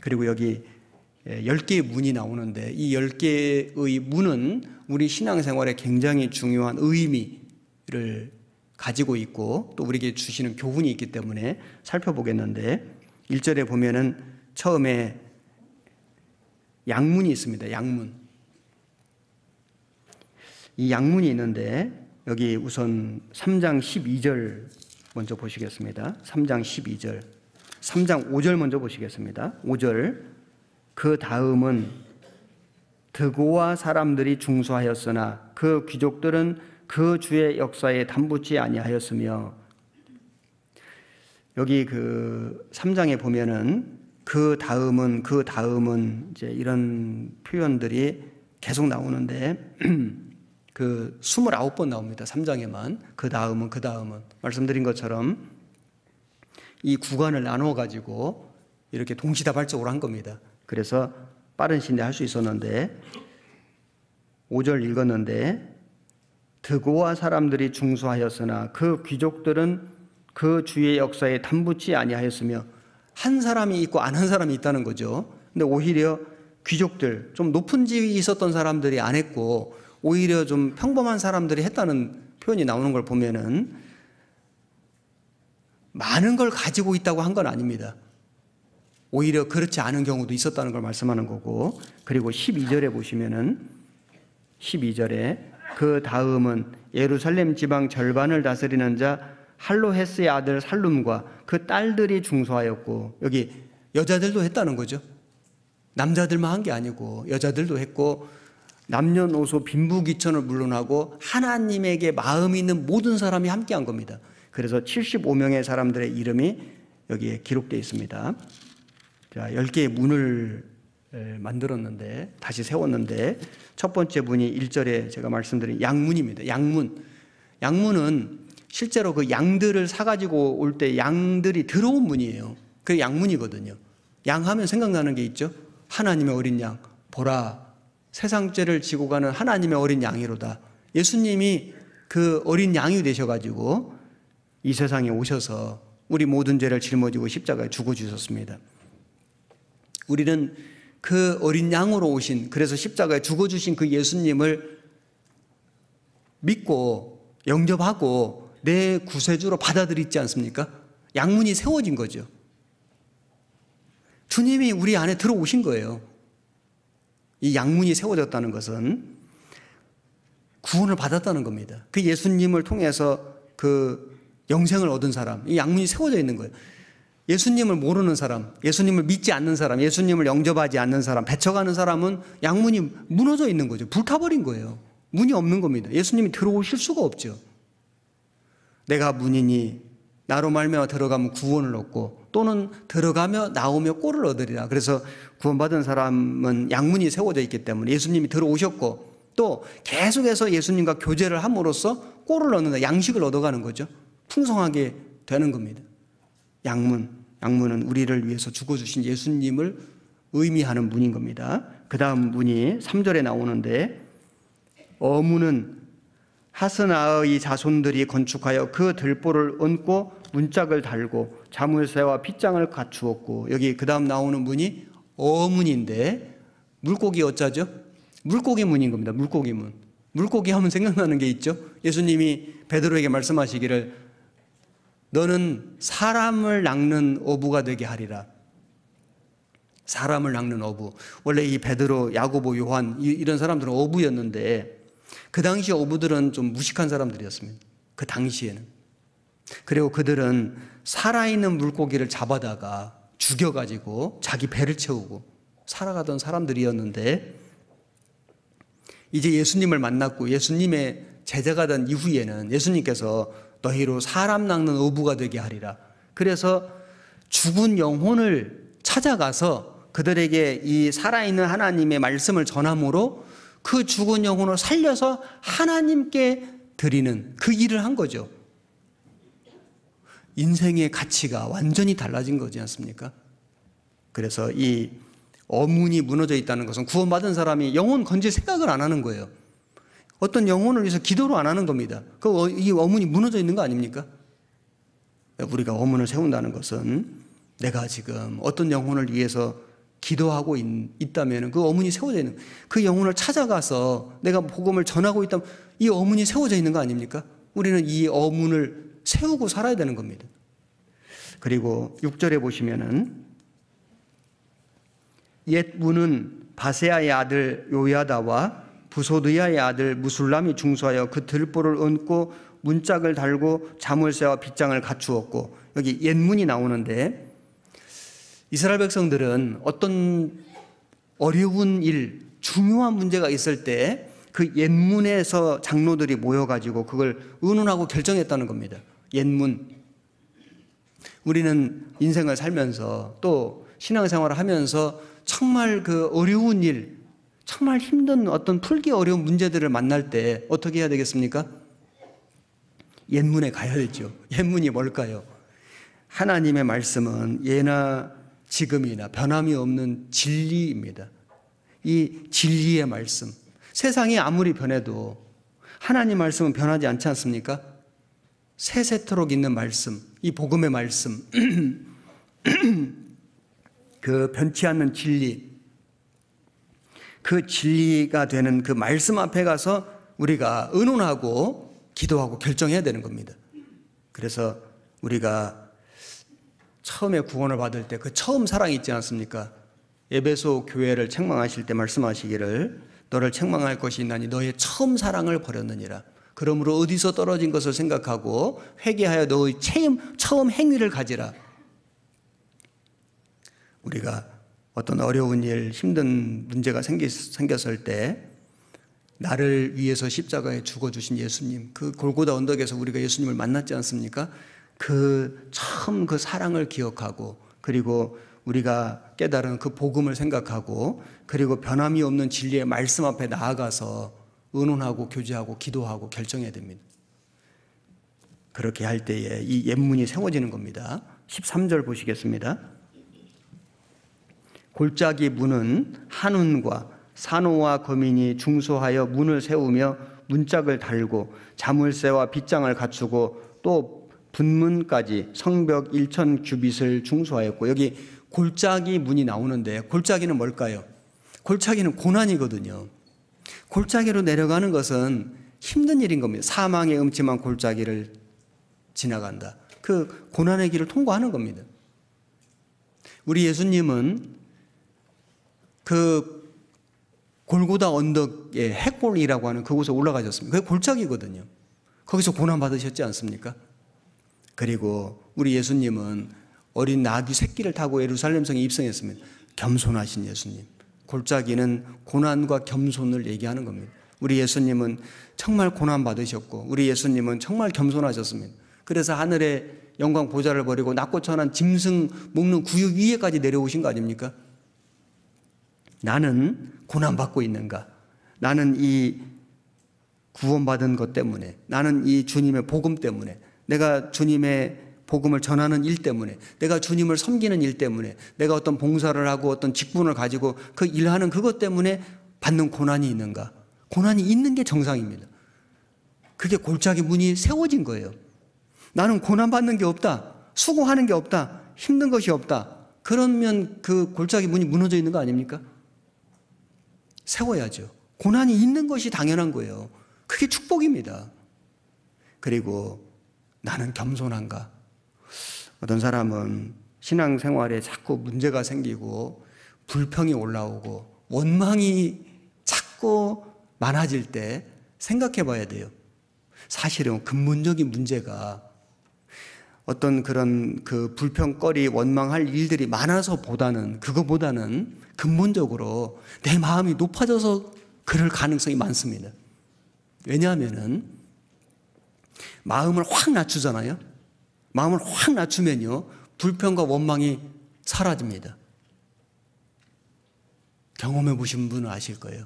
그리고 여기 10개의 문이 나오는데 이 10개의 문은 우리 신앙생활에 굉장히 중요한 의미를 가지고 있고 또 우리에게 주시는 교훈이 있기 때문에 살펴보겠는데 1절에 보면은 처음에 양문이 있습니다. 양문. 이 양문이 있는데 여기 우선 3장 12절 먼저 보시겠습니다. 3장 12절. 3장 5절 먼저 보시겠습니다. 5절. 그 다음은 드고와 사람들이 중수하였으나 그 귀족들은 그 주의 역사에 담붙지 아니하였으며, 여기 그 3장에 보면은 그 다음은 이제 이런 표현들이 계속 나오는데 그 29번 나옵니다. 3장에만. 그 다음은 말씀드린 것처럼 이 구간을 나누어 가지고 이렇게 동시다발적으로 한 겁니다. 그래서 빠른 시일 내에 할 수 있었는데 5절 읽었는데 드고와 사람들이 중수하였으나 그 귀족들은 그 주의 역사에 담붙지 아니하였으며, 한 사람이 있고 안 한 사람이 있다는 거죠. 근데 오히려 귀족들, 좀 높은 지위에 있었던 사람들이 안 했고 오히려 좀 평범한 사람들이 했다는 표현이 나오는 걸 보면은 많은 걸 가지고 있다고 한 건 아닙니다. 오히려 그렇지 않은 경우도 있었다는 걸 말씀하는 거고, 그리고 12절에 보시면은 12절에 그 다음은 예루살렘 지방 절반을 다스리는 자 할로헤스의 아들 살룸과 그 딸들이 중수하였고, 여기 여자들도 했다는 거죠. 남자들만 한 게 아니고 여자들도 했고 남녀노소 빈부귀천을 물론하고 하나님에게 마음이 있는 모든 사람이 함께 한 겁니다. 그래서 75명의 사람들의 이름이 여기에 기록되어 있습니다. 자, 10개의 문을 만들었는데, 다시 세웠는데, 첫 번째 문이 1절에 제가 말씀드린 양문입니다. 양문은 실제로 그 양들을 사가지고 올 때 양들이 들어온 문이에요. 그게 양문이거든요. 양하면 생각나는 게 있죠. 하나님의 어린 양, 보라, 세상 죄를 지고 가는 하나님의 어린 양이로다. 예수님이 그 어린 양이 되셔가지고 이 세상에 오셔서 우리 모든 죄를 짊어지고 십자가에 죽어주셨습니다. 우리는 그 어린 양으로 오신, 그래서 십자가에 죽어주신 그 예수님을 믿고 영접하고 내 구세주로 받아들이지 않습니까? 양문이 세워진 거죠. 주님이 우리 안에 들어오신 거예요. 이 양문이 세워졌다는 것은 구원을 받았다는 겁니다. 그 예수님을 통해서 그 영생을 얻은 사람, 이 양문이 세워져 있는 거예요. 예수님을 모르는 사람, 예수님을 믿지 않는 사람, 예수님을 영접하지 않는 사람, 배척하는 사람은 양문이 무너져 있는 거죠. 불타버린 거예요. 문이 없는 겁니다. 예수님이 들어오실 수가 없죠. 내가 문이니 나로 말미암아 들어가면 구원을 얻고 또는 들어가며 나오며 꼴을 얻으리라. 그래서 구원받은 사람은 양문이 세워져 있기 때문에 예수님이 들어오셨고 또 계속해서 예수님과 교제를 함으로써 꼴을 얻는다. 양식을 얻어가는 거죠. 풍성하게 되는 겁니다. 양문은 우리를 위해서 죽어주신 예수님을 의미하는 문인 겁니다. 그 다음 문이 3절에 나오는데, 어문은 하스나의 자손들이 건축하여 그 들보를 얹고 문짝을 달고 자물쇠와 빗장을 갖추었고, 여기 그 다음 나오는 문이 어문인데 물고기 어자죠? 물고기 문인 겁니다. 물고기 문. 물고기 하면 생각나는 게 있죠. 예수님이 베드로에게 말씀하시기를 너는 사람을 낚는 어부가 되게 하리라. 사람을 낚는 어부. 원래 이 베드로, 야고보, 요한 이런 사람들은 어부였는데 그 당시 어부들은 좀 무식한 사람들이었습니다. 그 당시에는. 그리고 그들은 살아있는 물고기를 잡아다가 죽여가지고 자기 배를 채우고 살아가던 사람들이었는데, 이제 예수님을 만났고 예수님의 제자가 된 이후에는 예수님께서 너희로 사람 낚는 어부가 되게 하리라. 그래서 죽은 영혼을 찾아가서 그들에게 이 살아있는 하나님의 말씀을 전함으로 그 죽은 영혼을 살려서 하나님께 드리는 그 일을 한 거죠. 인생의 가치가 완전히 달라진 거지 않습니까? 그래서 이 어문이 무너져 있다는 것은 구원받은 사람이 영혼 건질 생각을 안 하는 거예요. 어떤 영혼을 위해서 기도를 안 하는 겁니다. 이 어문이 무너져 있는 거 아닙니까? 우리가 어문을 세운다는 것은 내가 지금 어떤 영혼을 위해서 기도하고 있다면 그 어문이 세워져 있는, 그 영혼을 찾아가서 내가 복음을 전하고 있다면 이 어문이 세워져 있는 거 아닙니까? 우리는 이 어문을 세우고 살아야 되는 겁니다. 그리고 6절에 보시면은 옛 문은 바세아의 아들 요야다와 부소드야의 아들 무술람이 중수하여 그 들보를 얹고 문짝을 달고 자물쇠와 빗장을 갖추었고, 여기 옛 문이 나오는데 이스라엘 백성들은 어떤 어려운 일, 중요한 문제가 있을 때 그 옛문에서 장로들이 모여가지고 그걸 의논하고 결정했다는 겁니다. 옛문. 우리는 인생을 살면서 또 신앙생활을 하면서 정말 그 어려운 일, 정말 힘든 어떤 풀기 어려운 문제들을 만날 때 어떻게 해야 되겠습니까? 옛문에 가야 되죠. 옛문이 뭘까요? 하나님의 말씀은 예나 지금이나 변함이 없는 진리입니다. 이 진리의 말씀. 세상이 아무리 변해도 하나님 말씀은 변하지 않지 않습니까? 세세토록 있는 말씀, 이 복음의 말씀, 그 변치 않는 진리, 그 진리가 되는 그 말씀 앞에 가서 우리가 의논하고 기도하고 결정해야 되는 겁니다. 그래서 우리가 처음에 구원을 받을 때 그 처음 사랑이 있지 않습니까? 에베소 교회를 책망하실 때 말씀하시기를 너를 책망할 것이 있나니 너의 처음 사랑을 버렸느니라. 그러므로 어디서 떨어진 것을 생각하고 회개하여 너의 처음 행위를 가지라. 우리가 어떤 어려운 일, 힘든 문제가 생겼을 때 나를 위해서 십자가에 죽어주신 예수님, 그 골고다 언덕에서 우리가 예수님을 만났지 않습니까? 그 처음 그 사랑을 기억하고, 그리고 우리가 깨달은 그 복음을 생각하고, 그리고 변함이 없는 진리의 말씀 앞에 나아가서 의논하고 교제하고 기도하고 결정해야 됩니다. 그렇게 할 때에 이 옛문이 세워지는 겁니다. 13절 보시겠습니다. 골짜기 문은 한운과 산호와 거민이 중소하여 문을 세우며 문짝을 달고 자물쇠와 빗장을 갖추고 또 분문까지 성벽 1,000 규빗을 중소하였고, 여기 골짜기 문이 나오는데 골짜기는 뭘까요? 골짜기는 고난이거든요. 골짜기로 내려가는 것은 힘든 일인 겁니다. 사망의 음침한 골짜기를 지나간다. 그 고난의 길을 통과하는 겁니다. 우리 예수님은 그 골고다 언덕의 핵골이라고 하는 그곳에 올라가셨습니다. 그게 골짜기거든요. 거기서 고난 받으셨지 않습니까? 그리고 우리 예수님은 어린 나귀 새끼를 타고 예루살렘 성에 입성했습니다. 겸손하신 예수님. 골짜기는 고난과 겸손을 얘기하는 겁니다. 우리 예수님은 정말 고난 받으셨고 우리 예수님은 정말 겸손하셨습니다. 그래서 하늘의 영광 보좌를 버리고 낮고 천한 짐승 먹는 구유 위에까지 내려오신 거 아닙니까? 나는 고난받고 있는가? 나는 이 구원받은 것 때문에, 나는 이 주님의 복음 때문에, 내가 주님의 복음을 전하는 일 때문에, 내가 주님을 섬기는 일 때문에, 내가 어떤 봉사를 하고 어떤 직분을 가지고 그 일하는 그것 때문에 받는 고난이 있는가? 고난이 있는 게 정상입니다. 그게 골짜기 문이 세워진 거예요. 나는 고난받는 게 없다, 수고하는 게 없다, 힘든 것이 없다. 그러면 그 골짜기 문이 무너져 있는 거 아닙니까? 세워야죠. 고난이 있는 것이 당연한 거예요. 그게 축복입니다. 그리고 나는 겸손한가? 어떤 사람은 신앙생활에 자꾸 문제가 생기고 불평이 올라오고 원망이 자꾸 많아질 때 생각해 봐야 돼요. 사실은 근본적인 문제가 어떤 그런 그 불평거리, 원망할 일들이 많아서 그거보다는 근본적으로 내 마음이 높아져서 그럴 가능성이 많습니다. 왜냐하면은 마음을 확 낮추잖아요. 마음을 확 낮추면요, 불평과 원망이 사라집니다. 경험해 보신 분은 아실 거예요.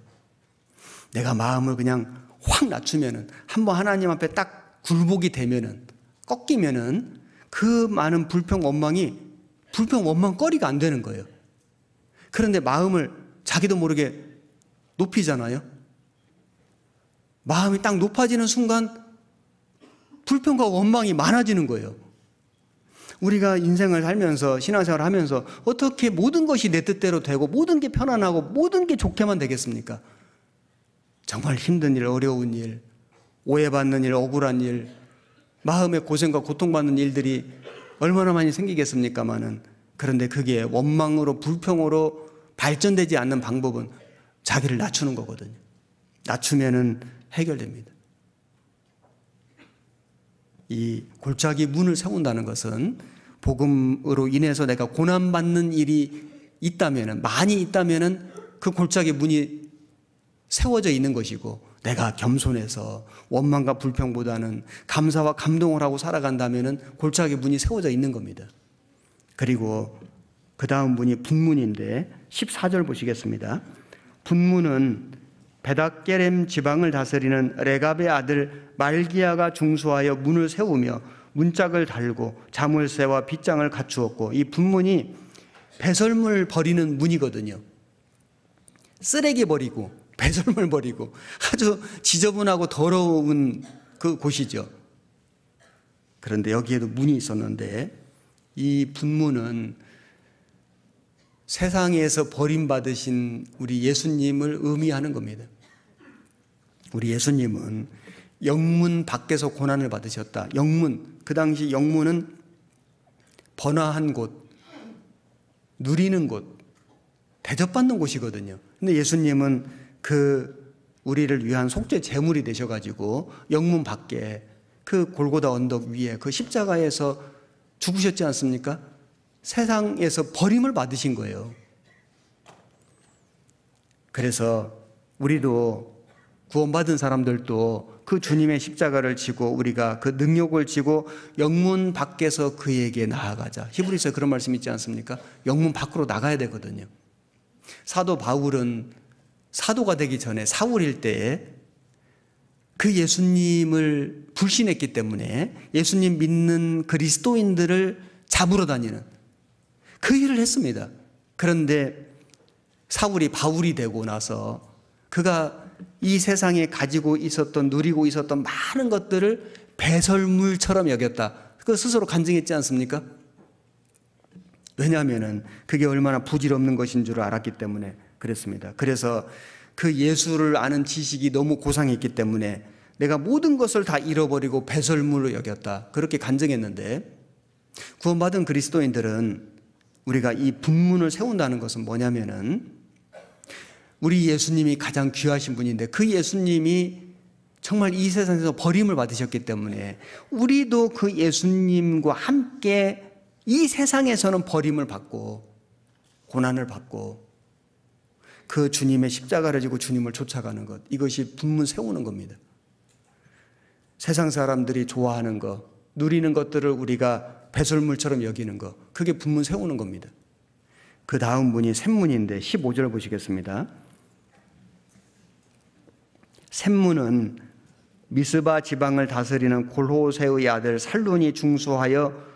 내가 마음을 그냥 확 낮추면은, 한번 하나님 앞에 딱 굴복이 되면은, 꺾이면은 그 많은 불평, 원망거리가 안 되는 거예요. 그런데 마음을 자기도 모르게 높이잖아요. 마음이 딱 높아지는 순간 불평과 원망이 많아지는 거예요. 우리가 인생을 살면서 신앙생활을 하면서 어떻게 모든 것이 내 뜻대로 되고 모든 게 편안하고 모든 게 좋게만 되겠습니까? 정말 힘든 일, 어려운 일, 오해받는 일, 억울한 일, 마음의 고생과 고통받는 일들이 얼마나 많이 생기겠습니까마는, 그런데 그게 원망으로 불평으로 발전되지 않는 방법은 자기를 낮추는 거거든요. 낮추면은 해결됩니다. 이 골짜기 문을 세운다는 것은 복음으로 인해서 내가 고난받는 일이 있다면은, 많이 있다면은 그 골짜기 문이 세워져 있는 것이고, 내가 겸손해서 원망과 불평보다는 감사와 감동을 하고 살아간다면은 골짜기 문이 세워져 있는 겁니다. 그리고 그 다음 문이 분문인데 14절 보시겠습니다. 분문은 베닥게렘 지방을 다스리는 레갑의 아들 말기야가 중수하여 문을 세우며 문짝을 달고 자물쇠와 빗장을 갖추었고, 이 분문이 배설물 버리는 문이거든요. 쓰레기 버리고 배설물 버리고 아주 지저분하고 더러운 그 곳이죠. 그런데 여기에도 문이 있었는데, 이 분문은 세상에서 버림받으신 우리 예수님을 의미하는 겁니다. 우리 예수님은 영문 밖에서 고난을 받으셨다. 영문, 그 당시 영문은 번화한 곳, 누리는 곳, 대접받는 곳이거든요. 근데 예수님은 그 우리를 위한 속죄 제물이 되셔가지고 영문 밖에 그 골고다 언덕 위에 그 십자가에서 죽으셨지 않습니까? 세상에서 버림을 받으신 거예요. 그래서 우리도 구원받은 사람들도 그 주님의 십자가를 지고 우리가 그 능력을 지고 영문 밖에서 그에게 나아가자. 히브리서에 그런 말씀 있지 않습니까? 영문 밖으로 나가야 되거든요. 사도 바울은 사도가 되기 전에 사울일 때에 그 예수님을 불신했기 때문에 예수님 믿는 그리스도인들을 잡으러 다니는 그 일을 했습니다. 그런데 사울이 바울이 되고 나서 그가 이 세상에 가지고 있었던, 누리고 있었던 많은 것들을 배설물처럼 여겼다. 그거 스스로 간증했지 않습니까? 왜냐하면 그게 얼마나 부질없는 것인 줄 알았기 때문에 그랬습니다. 그래서 그 예수를 아는 지식이 너무 고상했기 때문에 내가 모든 것을 다 잃어버리고 배설물로 여겼다. 그렇게 간증했는데, 구원받은 그리스도인들은 우리가 이 분문을 세운다는 것은 뭐냐면은, 우리 예수님이 가장 귀하신 분인데 그 예수님이 정말 이 세상에서 버림을 받으셨기 때문에 우리도 그 예수님과 함께 이 세상에서는 버림을 받고 고난을 받고 그 주님의 십자가를 지고 주님을 쫓아가는 것, 이것이 분문 세우는 겁니다. 세상 사람들이 좋아하는 것, 누리는 것들을 우리가 배설물처럼 여기는 것, 그게 분문 세우는 겁니다. 그 다음 문이 샘문인데 15절 보시겠습니다. 샘문은 미스바 지방을 다스리는 골호세의 아들 살룬이 중수하여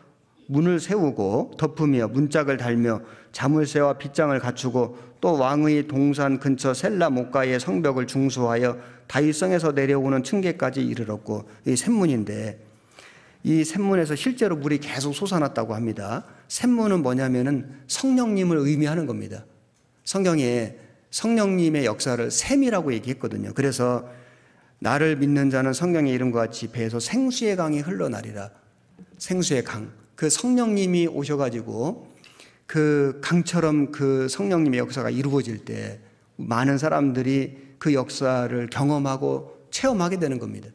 문을 세우고 덮으며 문짝을 달며 자물쇠와 빗장을 갖추고, 또 왕의 동산 근처 셀라 목가의 성벽을 중수하여 다윗성에서 내려오는 층계까지 이르렀고, 이 샘문인데 이 샘문에서 실제로 물이 계속 솟아났다고 합니다. 샘문은 뭐냐면은 성령님을 의미하는 겁니다. 성경에 성령님의 역사를 샘이라고 얘기했거든요. 그래서 나를 믿는 자는 성경의 이름과 같이 배에서 생수의 강이 흘러나리라. 생수의 강. 그 성령님이 오셔가지고 그 강처럼 그 성령님의 역사가 이루어질 때 많은 사람들이 그 역사를 경험하고 체험하게 되는 겁니다.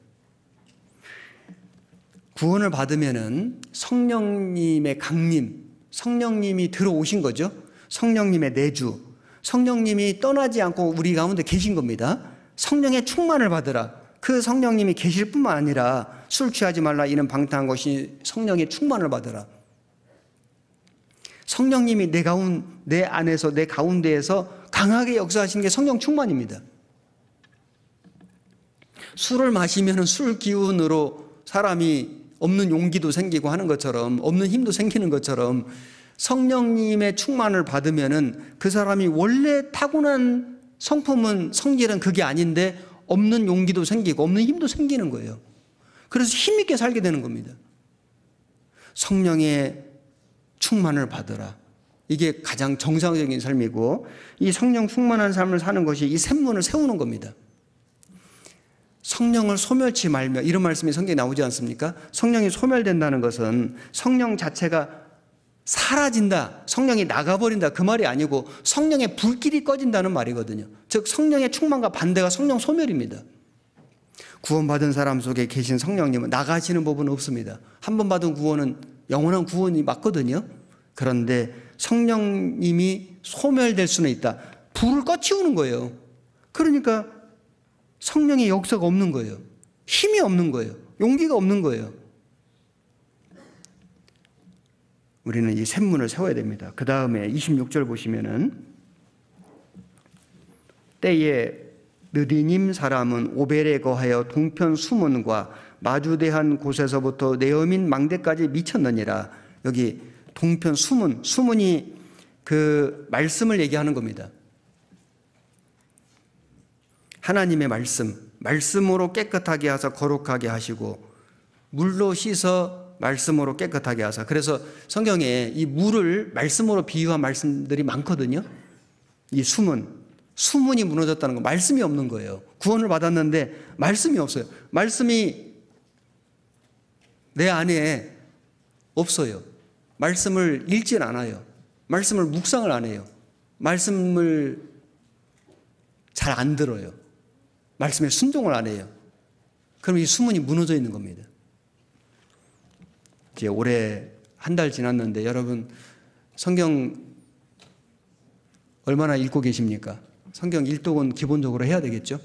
구원을 받으면은 성령님의 강림, 성령님이 들어오신 거죠. 성령님의 내주, 성령님이 떠나지 않고 우리 가운데 계신 겁니다. 성령의 충만을 받으라. 그 성령님이 계실 뿐만 아니라 술 취하지 말라 이는 방탕한 것이 성령의 충만을 받으라. 성령님이 내 안에서, 내 가운데에서 강하게 역사하시는 게 성령 충만입니다. 술을 마시면 술 기운으로 사람이 없는 용기도 생기고 하는 것처럼, 없는 힘도 생기는 것처럼, 성령님의 충만을 받으면은 그 사람이 원래 타고난 성품은, 성질은 그게 아닌데 없는 용기도 생기고 없는 힘도 생기는 거예요. 그래서 힘있게 살게 되는 겁니다. 성령의 충만을 받으라. 이게 가장 정상적인 삶이고, 이 성령 충만한 삶을 사는 것이 이 샘문을 세우는 겁니다. 성령을 소멸치 말며, 이런 말씀이 성경에 나오지 않습니까? 성령이 소멸된다는 것은 성령 자체가 사라진다, 성령이 나가버린다, 그 말이 아니고 성령의 불길이 꺼진다는 말이거든요. 즉 성령의 충만과 반대가 성령 소멸입니다. 구원받은 사람 속에 계신 성령님은 나가시는 법은 없습니다. 한 번 받은 구원은 영원한 구원이 맞거든요. 그런데 성령님이 소멸될 수는 있다. 불을 꺼치우는 거예요. 그러니까 성령의 역사가 없는 거예요. 힘이 없는 거예요. 용기가 없는 거예요. 우리는 이 샘문을 세워야 됩니다. 그 다음에 26절 보시면은, 때에 느디님 사람은 오벨에 거하여 동편 수문과 마주대한 곳에서부터 네어민 망대까지 미쳤느니라. 여기 동편 수문, 수문이 그 말씀을 얘기하는 겁니다. 하나님의 말씀으로 깨끗하게 하사 거룩하게 하시고, 물로 씻어 말씀으로 깨끗하게 하사. 그래서 성경에 이 물을 말씀으로 비유한 말씀들이 많거든요. 이 수문이 무너졌다는 거, 말씀이 없는 거예요. 구원을 받았는데 말씀이 없어요. 말씀이 내 안에 없어요. 말씀을 읽질 않아요. 말씀을 묵상을 안 해요. 말씀을 잘 안 들어요. 말씀에 순종을 안 해요. 그럼 이 수문이 무너져 있는 겁니다. 이제 올해 한 달 지났는데 여러분 성경 얼마나 읽고 계십니까? 성경 일독은 기본적으로 해야 되겠죠?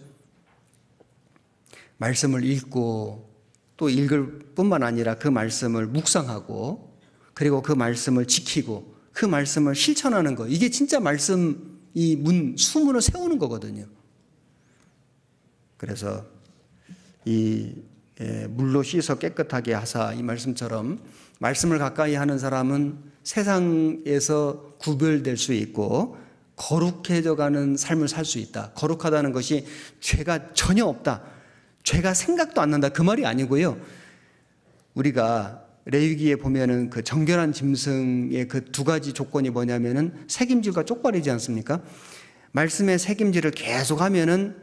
말씀을 읽고 또 읽을 뿐만 아니라 그 말씀을 묵상하고, 그리고 그 말씀을 지키고 그 말씀을 실천하는 거, 이게 진짜 말씀, 이 수문을 세우는 거거든요. 그래서 이 물로 씻어 깨끗하게 하사, 이 말씀처럼 말씀을 가까이 하는 사람은 세상에서 구별될 수 있고 거룩해져 가는 삶을 살 수 있다. 거룩하다는 것이 죄가 전혀 없다, 죄가 생각도 안 난다, 그 말이 아니고요. 우리가 레위기에 보면은 그 정결한 짐승의 그 두 가지 조건이 뭐냐면은 새김질과 쪽발이지 않습니까? 말씀의 새김질을 계속하면은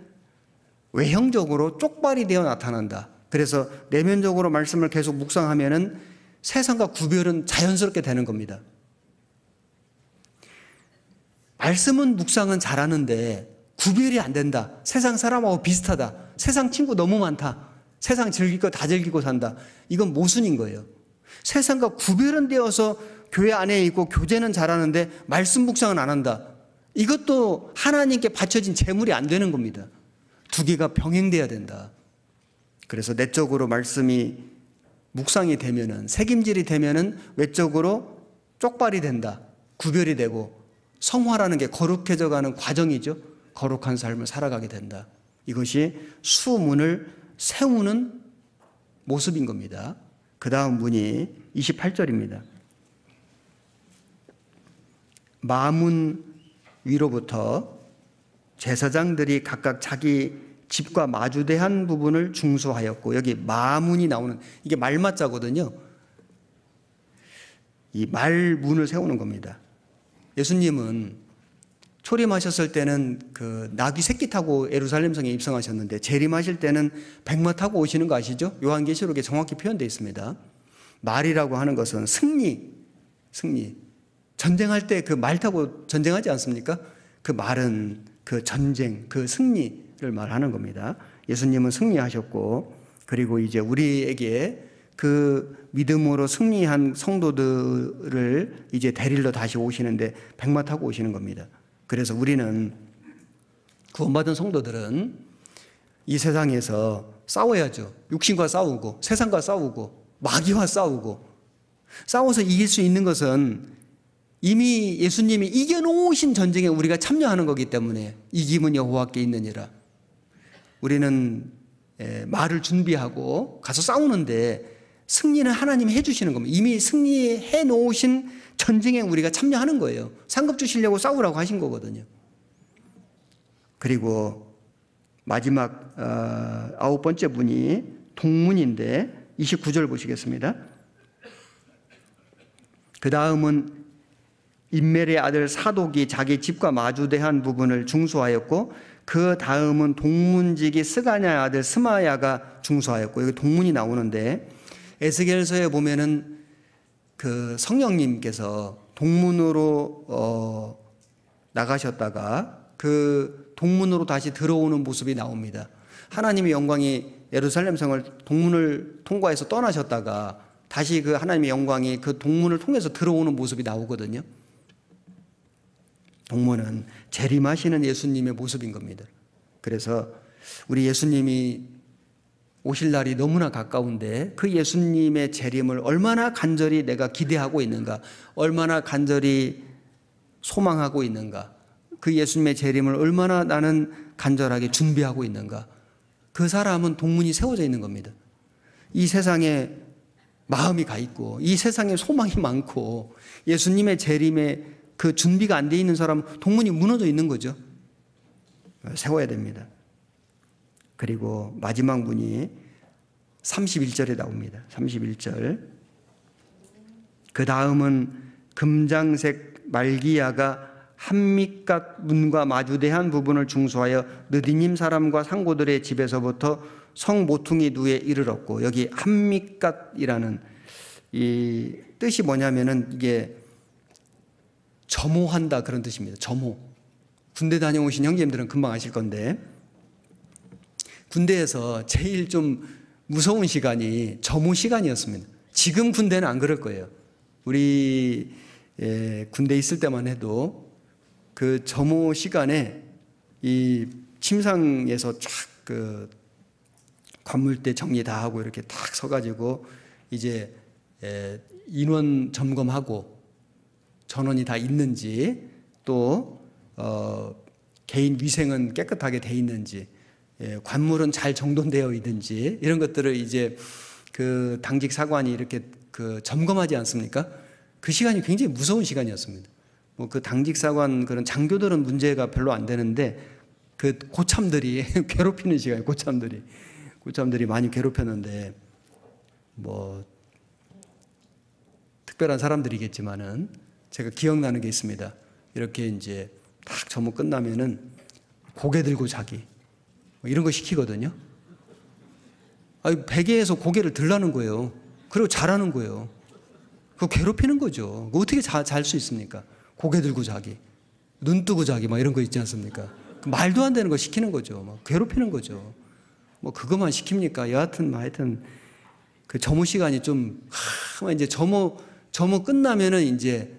외형적으로 쪽발이 되어 나타난다. 그래서 내면적으로 말씀을 계속 묵상하면은 세상과 구별은 자연스럽게 되는 겁니다. 말씀은 묵상은 잘하는데 구별이 안 된다. 세상 사람하고 비슷하다. 세상 친구 너무 많다. 세상 즐길 거 다 즐기고 산다. 이건 모순인 거예요. 세상과 구별은 되어서 교회 안에 있고 교제는 잘하는데 말씀 묵상은 안 한다. 이것도 하나님께 바쳐진 재물이 안 되는 겁니다. 두 개가 병행돼야 된다. 그래서 내적으로 말씀이 묵상이 되면은, 새김질이 되면은 외적으로 쪽발이 된다. 구별이 되고 성화라는 게 거룩해져 가는 과정이죠. 거룩한 삶을 살아가게 된다. 이것이 수문을 세우는 모습인 겁니다. 그 다음 문이 28절입니다. 마문 위로부터 제사장들이 각각 자기 집과 마주대한 부분을 중수하였고, 여기 마문이 나오는, 이게 말맞자거든요. 이 말문을 세우는 겁니다. 예수님은 초림하셨을 때는 그 나귀 새끼 타고 예루살렘 성에 입성하셨는데, 재림하실 때는 백마 타고 오시는 거 아시죠? 요한계시록에 정확히 표현되어 있습니다. 말이라고 하는 것은 승리. 전쟁할 때 그 말 타고 전쟁하지 않습니까? 그 말은 그 전쟁, 그 승리를 말하는 겁니다. 예수님은 승리하셨고, 그리고 이제 우리에게 그 믿음으로 승리한 성도들을 이제 데리러 다시 오시는데 백마 타고 오시는 겁니다. 그래서 우리는, 구원받은 성도들은 이 세상에서 싸워야죠. 육신과 싸우고 세상과 싸우고 마귀와 싸우고, 싸워서 이길 수 있는 것은 이미 예수님이 이겨놓으신 전쟁에 우리가 참여하는 거기 때문에 이김은 여호와께 있느니라. 우리는 말을 준비하고 가서 싸우는데 승리는 하나님이 해주시는 겁니다. 이미 승리해 놓으신 전쟁에 우리가 참여하는 거예요. 상급 주시려고 싸우라고 하신 거거든요. 그리고 마지막 9번째 문이 동문인데 29절 보시겠습니다. 그 다음은 임멜의 아들 사독이 자기 집과 마주대한 부분을 중수하였고, 그 다음은 동문지기 스가냐의 아들 스마야가 중수하였고, 여기 동문이 나오는데, 에스겔서에 보면은 그 성령님께서 동문으로 나가셨다가 그 동문으로 다시 들어오는 모습이 나옵니다. 하나님의 영광이 예루살렘 성을 동문을 통과해서 떠나셨다가 다시 그 하나님의 영광이 그 동문을 통해서 들어오는 모습이 나오거든요. 동문은 재림하시는 예수님의 모습인 겁니다. 그래서 우리 예수님이 오실 날이 너무나 가까운데 그 예수님의 재림을 얼마나 간절히 내가 기대하고 있는가, 얼마나 간절히 소망하고 있는가, 그 예수님의 재림을 얼마나 나는 간절하게 준비하고 있는가, 그 사람은 동문이 세워져 있는 겁니다. 이 세상에 마음이 가 있고 이 세상에 소망이 많고 예수님의 재림에 그 준비가 안 돼 있는 사람은 동문이 무너져 있는 거죠. 세워야 됩니다. 그리고 마지막 문이 31절에 나옵니다. 31절. 그 다음은 금장색 말기야가 한밑각 문과 마주대한 부분을 중수하여 느디님 사람과 상고들의 집에서부터 성 모퉁이 누에 이르렀고, 여기 한밑각이라는 이 뜻이 뭐냐면은 이게 점호한다 그런 뜻입니다. 점호. 군대 다녀오신 형제님들은 금방 아실 건데, 군대에서 제일 좀 무서운 시간이 점호 시간이었습니다. 지금 군대는 안 그럴 거예요. 우리 군대 있을 때만 해도 그 점호 시간에 이 침상에서 쫙 그 관물대 정리 다 하고 이렇게 딱 서가지고 이제 인원 점검하고 전원이 다 있는지, 또 개인 위생은 깨끗하게 돼 있는지, 관물은 잘 정돈되어 있는지, 이런 것들을 이제 그 당직 사관이 이렇게 그 점검하지 않습니까? 그 시간이 굉장히 무서운 시간이었습니다. 뭐 그 당직 사관 그런 장교들은 문제가 별로 안 되는데 그 고참들이 괴롭히는 시간이에요. 고참들이 많이 괴롭혔는데, 뭐 특별한 사람들이겠지만은 제가 기억나는 게 있습니다. 이렇게 이제 딱 점호 끝나면은 고개 들고 자기 뭐 이런 거 시키거든요. 아니, 베개에서 고개를 들라는 거예요. 그리고 자라는 거예요. 그거 괴롭히는 거죠. 그거 어떻게 잘 수 있습니까? 고개 들고 자기, 눈 뜨고 자기, 막 이런 거 있지 않습니까? 말도 안 되는 거 시키는 거죠. 막 괴롭히는 거죠. 뭐 그것만 시킵니까? 여하튼 하여튼 그 점호 시간이 좀 이제 점호 끝나면은 이제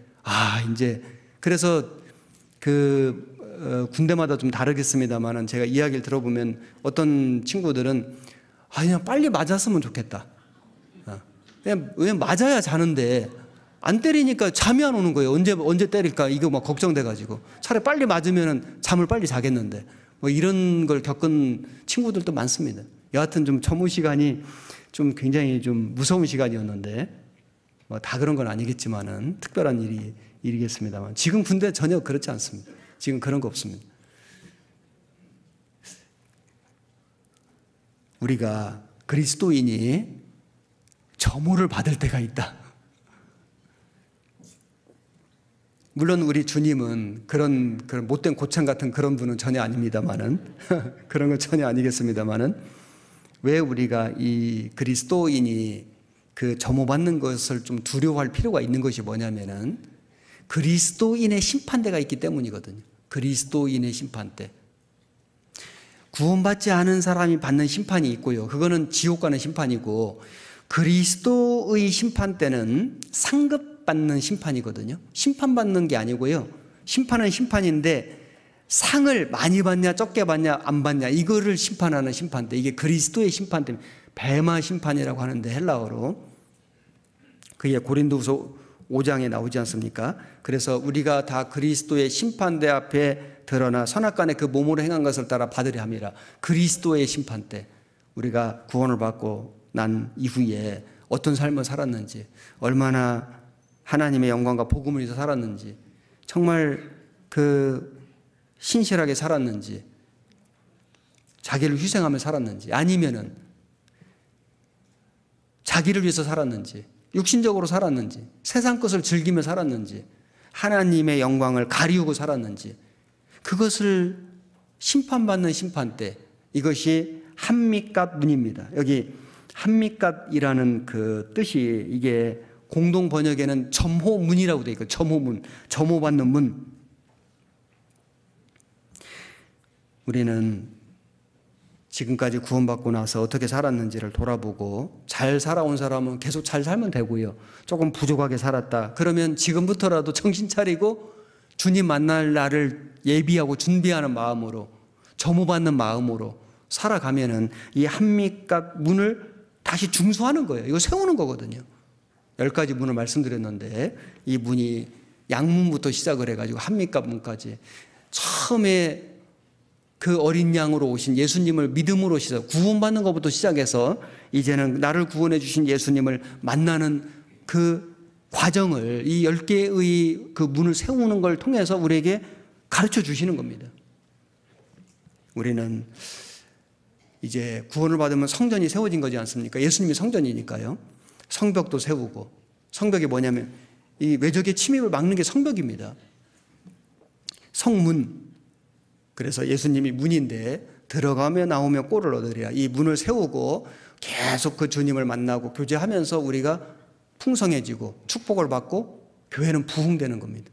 그래서 그 군대마다 좀 다르겠습니다만은 제가 이야기를 들어보면 어떤 친구들은 그냥 빨리 맞았으면 좋겠다. 그냥 맞아야 자는데 안 때리니까 잠이 안 오는 거예요. 언제 때릴까 이거 막 걱정돼가지고 차라리 빨리 맞으면은 잠을 빨리 자겠는데, 뭐 이런 걸 겪은 친구들도 많습니다. 여하튼 좀 점호 시간이 좀 굉장히 좀 무서운 시간이었는데, 뭐 다 그런 건 아니겠지만은 특별한 일이겠습니다만, 지금 군대 전혀 그렇지 않습니다. 지금 그런 거 없습니다. 우리가 그리스도인이 점호를 받을 때가 있다. 물론 우리 주님은 그런 못된 고참 같은 그런 분은 전혀 아닙니다만은 그런 건 전혀 아니겠습니다만은, 왜 우리가 이 그리스도인이 그 점호받는 것을 좀 두려워할 필요가 있는 것이 뭐냐면은 그리스도인의 심판대가 있기 때문이거든요. 그리스도인의 심판대. 구원받지 않은 사람이 받는 심판이 있고요. 그거는 지옥 가는 심판이고, 그리스도의 심판대는 상급받는 심판이거든요. 심판받는 게 아니고요. 심판은 심판인데 상을 많이 받냐 적게 받냐 안 받냐 이거를 심판하는 심판대. 이게 그리스도의 심판대, 베마 심판이라고 하는데 헬라어로. 그게 고린도후서 5장에 나오지 않습니까? 그래서 우리가 다 그리스도의 심판대 앞에 드러나 선악간에 그 몸으로 행한 것을 따라 받으려 함이라. 그리스도의 심판대. 우리가 구원을 받고 난 이후에 어떤 삶을 살았는지, 얼마나 하나님의 영광과 복음을 위해서 살았는지, 정말 그 신실하게 살았는지, 자기를 희생하며 살았는지, 아니면은 자기를 위해서 살았는지, 육신적으로 살았는지, 세상 것을 즐기며 살았는지, 하나님의 영광을 가리우고 살았는지, 그것을 심판받는 심판대, 이것이 한밑갓 문입니다. 여기 한밑갓이라는 그 뜻이 이게 공동 번역에는 점호문이라고 되어 있고, 점호문, 점호받는 문. 우리는 지금까지 구원받고 나서 어떻게 살았는지를 돌아보고, 잘 살아온 사람은 계속 잘 살면 되고요. 조금 부족하게 살았다 그러면 지금부터라도 정신 차리고 주님 만날 날을 예비하고 준비하는 마음으로, 점호받는 마음으로 살아가면은 이 한밑갓 문을 다시 중수하는 거예요. 이거 세우는 거거든요. 10가지 문을 말씀드렸는데 이 문이 양문부터 시작을 해가지고 한밑갓 문까지, 처음에 그 어린 양으로 오신 예수님을 믿음으로 시작, 구원받는 것부터 시작해서 이제는 나를 구원해 주신 예수님을 만나는 그 과정을, 이 10개의 그 문을 세우는 걸 통해서 우리에게 가르쳐 주시는 겁니다. 우리는 이제 구원을 받으면 성전이 세워진 거지 않습니까? 예수님이 성전이니까요. 성벽도 세우고, 성벽이 뭐냐면 이 외적의 침입을 막는 게 성벽입니다. 성문. 그래서 예수님이 문인데 들어가며 나오며 꼴을 얻으리라. 이 문을 세우고 계속 그 주님을 만나고 교제하면서 우리가 풍성해지고 축복을 받고 교회는 부흥되는 겁니다.